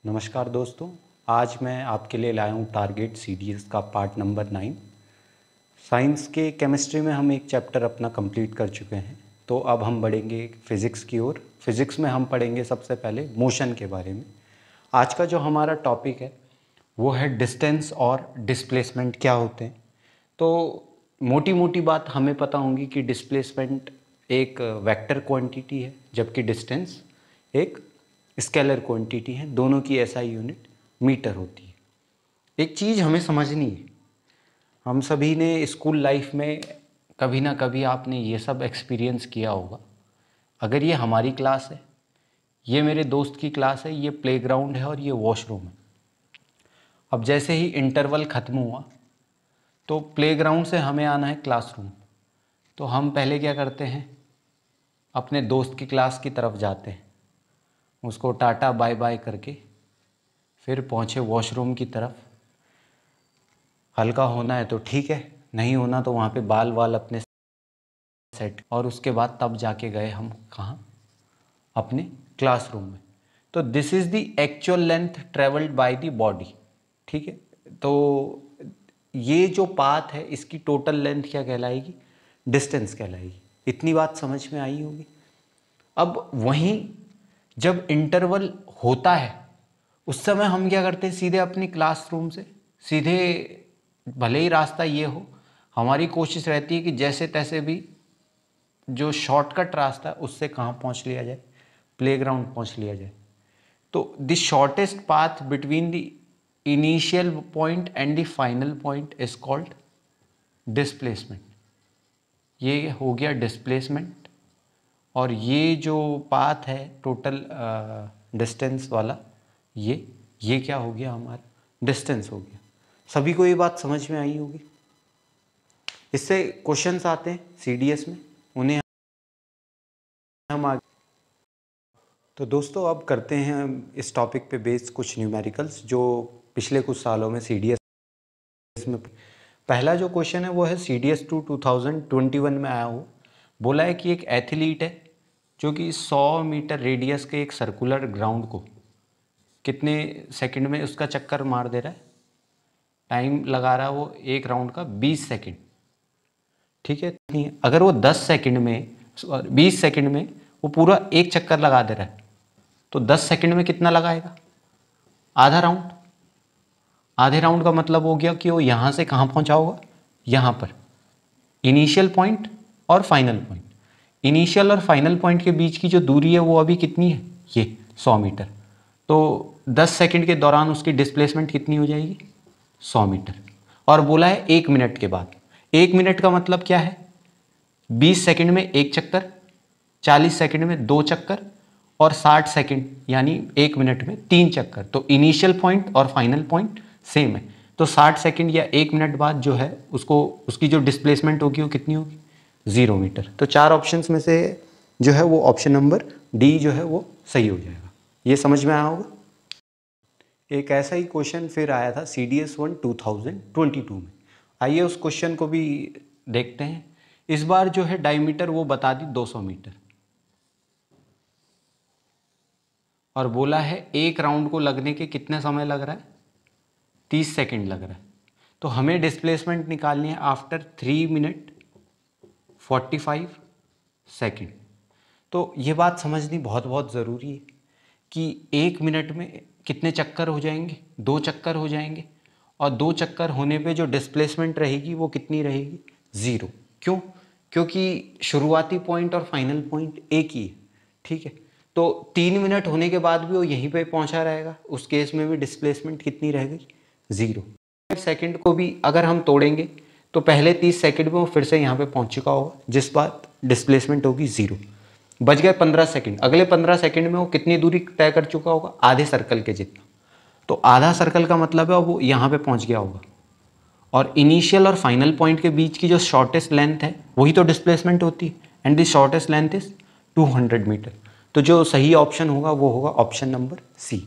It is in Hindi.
नमस्कार दोस्तों, आज मैं आपके लिए लाया हूँ टारगेट सीडीएस का पार्ट नंबर 9। साइंस के केमिस्ट्री में हम एक चैप्टर अपना कंप्लीट कर चुके हैं, तो अब हम बढ़ेंगे फिज़िक्स की ओर। फिज़िक्स में हम पढ़ेंगे सबसे पहले मोशन के बारे में। आज का जो हमारा टॉपिक है वो है डिस्टेंस और डिस्प्लेसमेंट क्या होते हैं। तो मोटी मोटी बात हमें पता होगी कि डिस्प्लेसमेंट एक वेक्टर क्वांटिटी है, जबकि डिस्टेंस एक स्केलर क्वांटिटी है। दोनों की एसआई यूनिट मीटर होती है। एक चीज़ हमें समझनी है, हम सभी ने स्कूल लाइफ में कभी ना कभी आपने ये सब एक्सपीरियंस किया होगा। अगर ये हमारी क्लास है, ये मेरे दोस्त की क्लास है, ये प्लेग्राउंड है और ये वॉशरूम है। अब जैसे ही इंटरवल ख़त्म हुआ तो प्लेग्राउंड से हमें आना है क्लासरूम। तो हम पहले क्या करते हैं, अपने दोस्त की क्लास की तरफ जाते हैं, उसको टाटा बाय बाय करके फिर पहुँचे वॉशरूम की तरफ। हल्का होना है तो ठीक है, नहीं होना तो वहाँ पे बाल वाल अपने सेट, और उसके बाद तब जाके गए हम कहाँ, अपने क्लासरूम में। तो this is the actual length travelled by the body. ठीक है, तो ये जो पाथ है इसकी टोटल लेंथ क्या कहलाएगी, डिस्टेंस कहलाएगी। इतनी बात समझ में आई होगी। अब वहीं जब इंटरवल होता है उस समय हम क्या करते हैं, सीधे अपनी क्लासरूम से सीधे, भले ही रास्ता ये हो, हमारी कोशिश रहती है कि जैसे तैसे भी जो शॉर्टकट रास्ता है उससे कहाँ पहुँच लिया जाए, प्लेग्राउंड पहुँच लिया जाए। तो the shortest path between the initial point and the final point is called displacement. ये हो गया डिस्प्लेसमेंट। और ये जो पाथ है टोटल डिस्टेंस वाला, ये क्या हो गया, हमारा डिस्टेंस हो गया। सभी को ये बात समझ में आई होगी। इससे क्वेश्चंस आते हैं सीडीएस में, उन्हें हम आगे। तो दोस्तों अब करते हैं इस टॉपिक पे बेस्ड कुछ न्यूमेरिकल्स जो पिछले कुछ सालों में सीडीएस में। पहला जो क्वेश्चन है वो है सीडीएस 2021 में आया हो। बोला है कि एक एथलीट है जो कि 100 मीटर रेडियस के एक सर्कुलर ग्राउंड को कितने सेकंड में उसका चक्कर मार दे रहा है। टाइम लगा रहा है वो एक राउंड का 20 सेकंड। ठीक है, नहीं, अगर वो 10 सेकंड में 20 सेकंड में वो पूरा एक चक्कर लगा दे रहा है तो 10 सेकंड में कितना लगाएगा, आधा राउंड। आधे राउंड का मतलब हो गया कि वो यहाँ से कहाँ पहुँचा होगा, यहाँ पर इनिशियल पॉइंट और फाइनल पॉइंट। इनिशियल और फाइनल पॉइंट के बीच की जो दूरी है वो अभी कितनी है, ये 100 मीटर। तो 10 सेकंड के दौरान उसकी डिस्प्लेसमेंट कितनी हो जाएगी, 100 मीटर। और बोला है 1 मिनट के बाद। 1 मिनट का मतलब क्या है, 20 सेकंड में एक चक्कर, 40 सेकंड में 2 चक्कर और 60 सेकंड यानी 1 मिनट में 3 चक्कर। तो इनिशियल पॉइंट और फाइनल पॉइंट सेम है। तो 60 सेकंड या 1 मिनट बाद जो है उसको, उसकी जो डिस्प्लेसमेंट होगी वो कितनी होगी, 0 मीटर। तो 4 ऑप्शंस में से जो है वो ऑप्शन नंबर डी जो है वो सही हो जाएगा। ये समझ में आया होगा। एक ऐसा ही क्वेश्चन फिर आया था CDS 1 2022 में। आइए उस क्वेश्चन को भी देखते हैं। इस बार जो है डायमीटर वो बता दी 200 मीटर और बोला है एक राउंड को लगने के कितने समय लग रहा है, 30 सेकंड लग रहा है। तो हमें डिस्प्लेसमेंट निकालनी है आफ्टर 3 मिनट 45 सेकंड। तो ये बात समझनी बहुत बहुत ज़रूरी है कि 1 मिनट में कितने चक्कर हो जाएंगे, 2 चक्कर हो जाएंगे। और 2 चक्कर होने पे जो डिस्प्लेसमेंट रहेगी वो कितनी रहेगी, 0। क्यों, क्योंकि शुरुआती पॉइंट और फाइनल पॉइंट एक ही है। ठीक है, तो 3 मिनट होने के बाद भी वो यहीं पे पहुंचा रहेगा। उस केस में भी डिस्प्लेसमेंट कितनी रहेगी, 0। सेकंड को भी अगर हम तोड़ेंगे तो पहले 30 सेकंड में वो फिर से यहाँ पे पहुंच चुका होगा, जिस बात डिस्प्लेसमेंट होगी 0। बच गए 15 सेकंड। अगले 15 सेकंड में वो कितनी दूरी तय कर चुका होगा, आधे सर्कल के जितना। तो आधा सर्कल का मतलब है वो यहाँ पे पहुँच गया होगा। और इनिशियल और फाइनल पॉइंट के बीच की जो शॉर्टेस्ट लेंथ है वही तो डिस्प्लेसमेंट होती है, and the shortest length is 200 metre. तो जो सही ऑप्शन होगा वो होगा ऑप्शन नंबर सी।